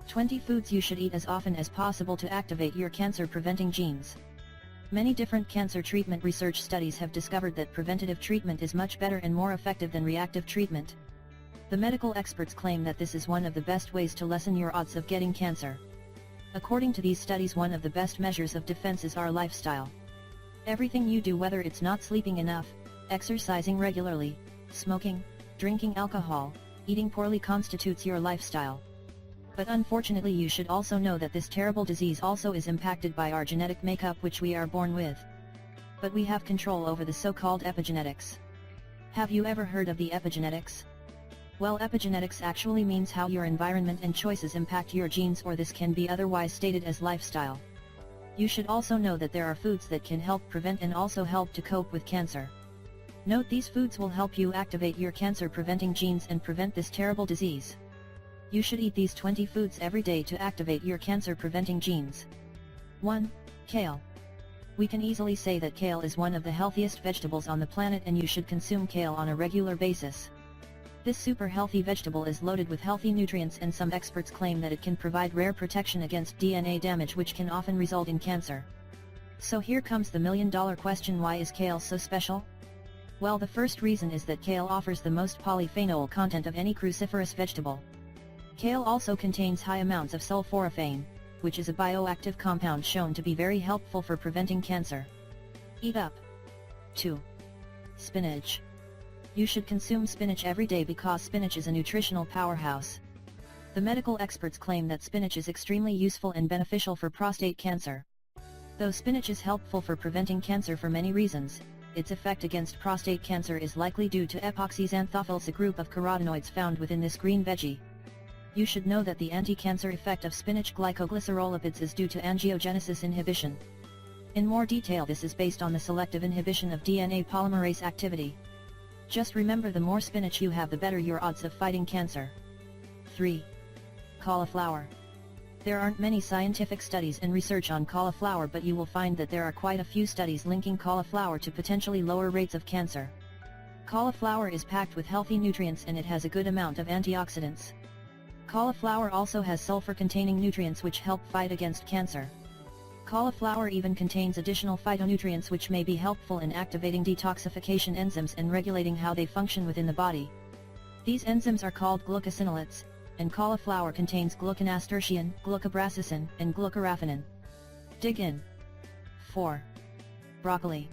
20 foods you should eat as often as possible to activate your cancer-preventing genes. Many different cancer treatment research studies have discovered that preventative treatment is much better and more effective than reactive treatment. The medical experts claim that this is one of the best ways to lessen your odds of getting cancer. According to these studies, one of the best measures of defense is our lifestyle. Everything you do, whether it's not sleeping enough, exercising regularly, smoking, drinking alcohol, eating poorly, constitutes your lifestyle. But unfortunately, you should also know that this terrible disease also is impacted by our genetic makeup, which we are born with. But we have control over the so-called epigenetics. Have you ever heard of the epigenetics? Well, epigenetics actually means how your environment and choices impact your genes, or this can be otherwise stated as lifestyle. You should also know that there are foods that can help prevent and also help to cope with cancer. Note, these foods will help you activate your cancer-preventing genes and prevent this terrible disease. You should eat these 20 foods every day to activate your cancer-preventing genes. 1. Kale. We can easily say that kale is one of the healthiest vegetables on the planet, and you should consume kale on a regular basis. This super healthy vegetable is loaded with healthy nutrients, and some experts claim that it can provide rare protection against DNA damage, which can often result in cancer. So here comes the million-dollar question: why is kale so special? Well, the first reason is that kale offers the most polyphenol content of any cruciferous vegetable. Kale also contains high amounts of sulforaphane, which is a bioactive compound shown to be very helpful for preventing cancer. Eat up. 2. Spinach. You should consume spinach every day because spinach is a nutritional powerhouse. The medical experts claim that spinach is extremely useful and beneficial for prostate cancer. Though spinach is helpful for preventing cancer for many reasons, its effect against prostate cancer is likely due to epoxyxanthophylls, a group of carotenoids found within this green veggie. You should know that the anti-cancer effect of spinach glycoglycerolipids is due to angiogenesis inhibition. In more detail, this is based on the selective inhibition of DNA polymerase activity. Just remember, the more spinach you have, the better your odds of fighting cancer. 3. Cauliflower. There aren't many scientific studies and research on cauliflower, but you will find that there are quite a few studies linking cauliflower to potentially lower rates of cancer. Cauliflower is packed with healthy nutrients, and it has a good amount of antioxidants. Cauliflower also has sulfur-containing nutrients which help fight against cancer. Cauliflower even contains additional phytonutrients which may be helpful in activating detoxification enzymes and regulating how they function within the body. These enzymes are called glucosinolates, and cauliflower contains gluconasturtian, glucobrasicin, and glucoraphanin. Dig in. 4. Broccoli.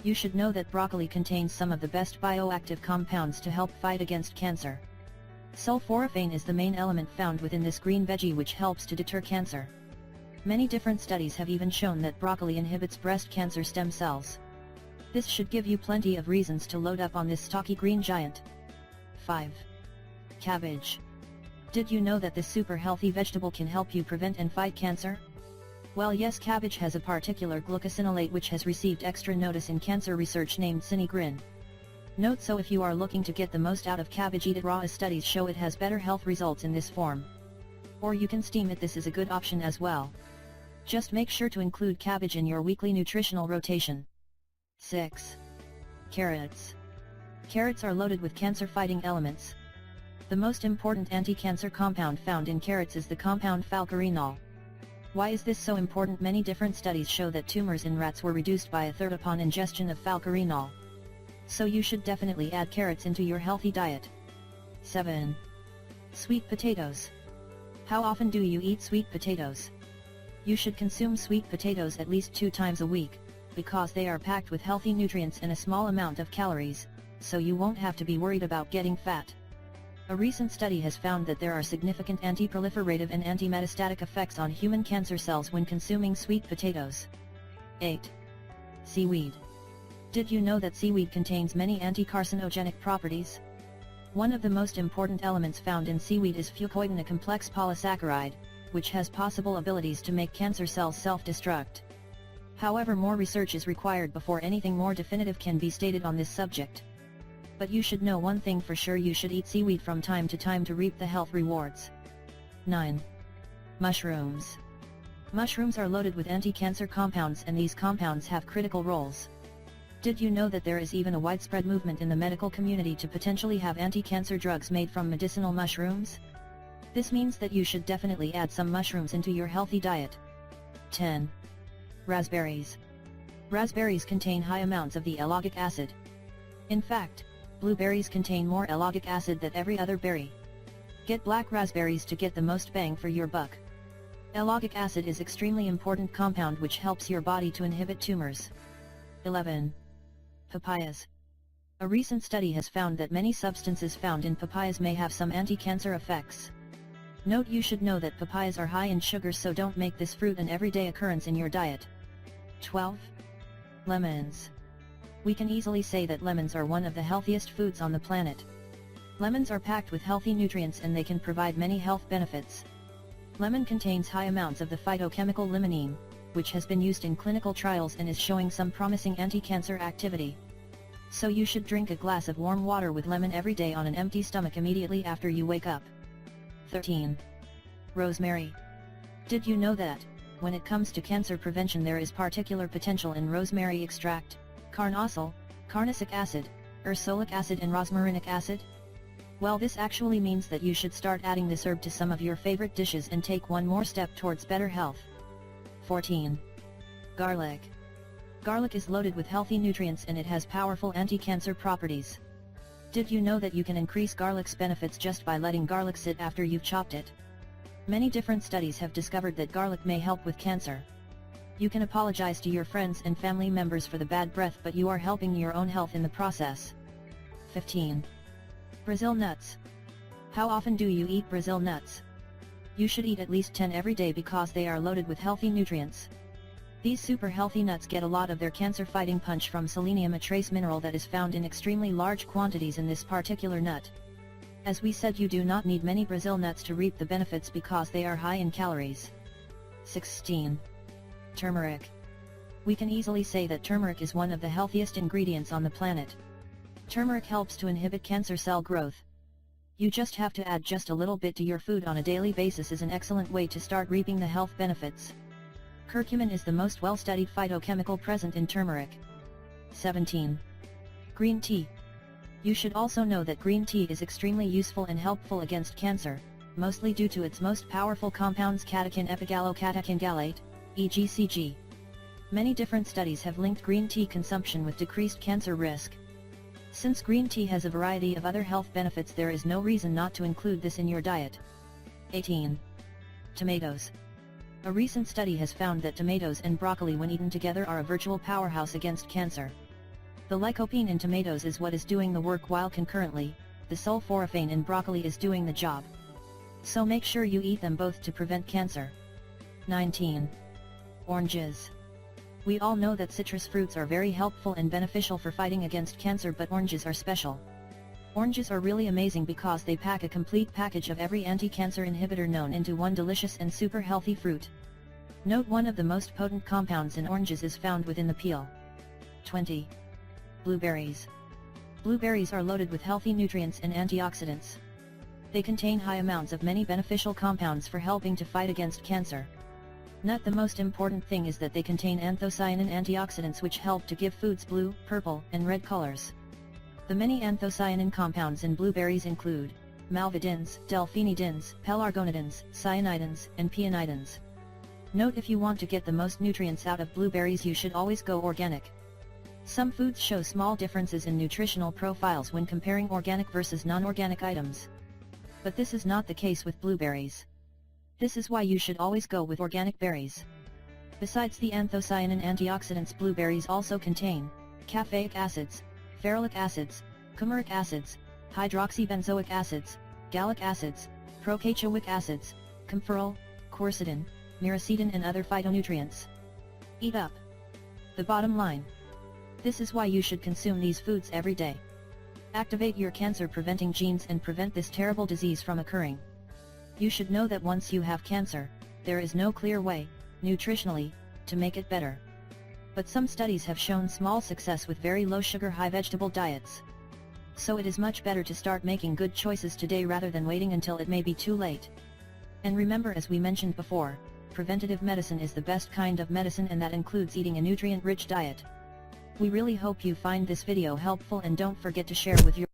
You should know that broccoli contains some of the best bioactive compounds to help fight against cancer. Sulforaphane is the main element found within this green veggie, which helps to deter cancer. Many different studies have even shown that broccoli inhibits breast cancer stem cells. This should give you plenty of reasons to load up on this stocky green giant. 5. Cabbage. Did you know that this super healthy vegetable can help you prevent and fight cancer? Well, yes, cabbage has a particular glucosinolate which has received extra notice in cancer research named sinigrin. Note, so if you are looking to get the most out of cabbage, eat it raw, as studies show it has better health results in this form. Or you can steam it, this is a good option as well. Just make sure to include cabbage in your weekly nutritional rotation. 6. Carrots. Carrots are loaded with cancer-fighting elements. The most important anti-cancer compound found in carrots is the compound falcarinol. Why is this so important? Many different studies show that tumors in rats were reduced by a third upon ingestion of falcarinol. So you should definitely add carrots into your healthy diet. 7. Sweet potatoes. How often do you eat sweet potatoes? You should consume sweet potatoes at least 2 times a week, because they are packed with healthy nutrients and a small amount of calories, so you won't have to be worried about getting fat. A recent study has found that there are significant anti-proliferative and anti-metastatic effects on human cancer cells when consuming sweet potatoes. 8. Seaweed. Did you know that seaweed contains many anti-carcinogenic properties? One of the most important elements found in seaweed is fucoidan, a complex polysaccharide, which has possible abilities to make cancer cells self-destruct. However, more research is required before anything more definitive can be stated on this subject. But you should know one thing for sure: you should eat seaweed from time to time to reap the health rewards. 9. Mushrooms. Mushrooms are loaded with anti-cancer compounds, and these compounds have critical roles. Did you know that there is even a widespread movement in the medical community to potentially have anti-cancer drugs made from medicinal mushrooms? This means that you should definitely add some mushrooms into your healthy diet. 10. Raspberries. Raspberries contain high amounts of the ellagic acid. In fact, blueberries contain more ellagic acid than every other berry. Get black raspberries to get the most bang for your buck. Ellagic acid is extremely important compound which helps your body to inhibit tumors. 11. Papayas. A recent study has found that many substances found in papayas may have some anti-cancer effects. Note: you should know that papayas are high in sugar, so don't make this fruit an everyday occurrence in your diet. 12. Lemons. We can easily say that lemons are one of the healthiest foods on the planet. Lemons are packed with healthy nutrients and they can provide many health benefits. Lemon contains high amounts of the phytochemical limonene, which has been used in clinical trials and is showing some promising anti-cancer activity. So you should drink a glass of warm water with lemon every day on an empty stomach immediately after you wake up. 13. Rosemary. Did you know that, when it comes to cancer prevention, there is particular potential in rosemary extract, carnosol, carnosic acid, ursolic acid and rosmarinic acid? Well, this actually means that you should start adding this herb to some of your favorite dishes and take one more step towards better health. 14. Garlic. Garlic is loaded with healthy nutrients and it has powerful anti-cancer properties. Did you know that you can increase garlic's benefits just by letting garlic sit after you've chopped it? Many different studies have discovered that garlic may help with cancer. You can apologize to your friends and family members for the bad breath, but you are helping your own health in the process. 15. Brazil nuts. How often do you eat Brazil nuts? You should eat at least 10 every day because they are loaded with healthy nutrients. These super healthy nuts get a lot of their cancer-fighting punch from selenium, a trace mineral that is found in extremely large quantities in this particular nut. As we said, you do not need many Brazil nuts to reap the benefits because they are high in calories. 16. Turmeric. We can easily say that turmeric is one of the healthiest ingredients on the planet. Turmeric helps to inhibit cancer cell growth. You just have to add just a little bit to your food on a daily basis is an excellent way to start reaping the health benefits. Curcumin is the most well-studied phytochemical present in turmeric. 17. Green tea. You should also know that green tea is extremely useful and helpful against cancer, mostly due to its most powerful compounds catechin epigallocatechin gallate, EGCG. Many different studies have linked green tea consumption with decreased cancer risk. Since green tea has a variety of other health benefits, there is no reason not to include this in your diet. 18. Tomatoes. A recent study has found that tomatoes and broccoli, when eaten together, are a virtual powerhouse against cancer. The lycopene in tomatoes is what is doing the work, while concurrently, the sulforaphane in broccoli is doing the job. So make sure you eat them both to prevent cancer. 19. Oranges. We all know that citrus fruits are very helpful and beneficial for fighting against cancer, but oranges are special. Oranges are really amazing because they pack a complete package of every anti-cancer inhibitor known into one delicious and super healthy fruit. Note: one of the most potent compounds in oranges is found within the peel. 20. Blueberries. Blueberries are loaded with healthy nutrients and antioxidants. They contain high amounts of many beneficial compounds for helping to fight against cancer. Not the most important thing is that they contain anthocyanin antioxidants, which help to give foods blue, purple, and red colors. The many anthocyanin compounds in blueberries include malvidins, delphinidins, pelargonidins, cyanidins, and peonidins. Note: if you want to get the most nutrients out of blueberries, you should always go organic. Some foods show small differences in nutritional profiles when comparing organic versus non-organic items. But this is not the case with blueberries. This is why you should always go with organic berries. Besides the anthocyanin antioxidants, blueberries also contain caffeic acids, ferulic acids, coumaric acids, hydroxybenzoic acids, gallic acids, procachoic acids, camphorol, quercetin, miracetin, and other phytonutrients. Eat up. The bottom line. This is why you should consume these foods every day. Activate your cancer-preventing genes and prevent this terrible disease from occurring. You should know that once you have cancer, there is no clear way, nutritionally, to make it better. But some studies have shown small success with very low sugar, high vegetable diets. So it is much better to start making good choices today rather than waiting until it may be too late. And remember, as we mentioned before, preventative medicine is the best kind of medicine, and that includes eating a nutrient-rich diet. We really hope you find this video helpful, and don't forget to share with your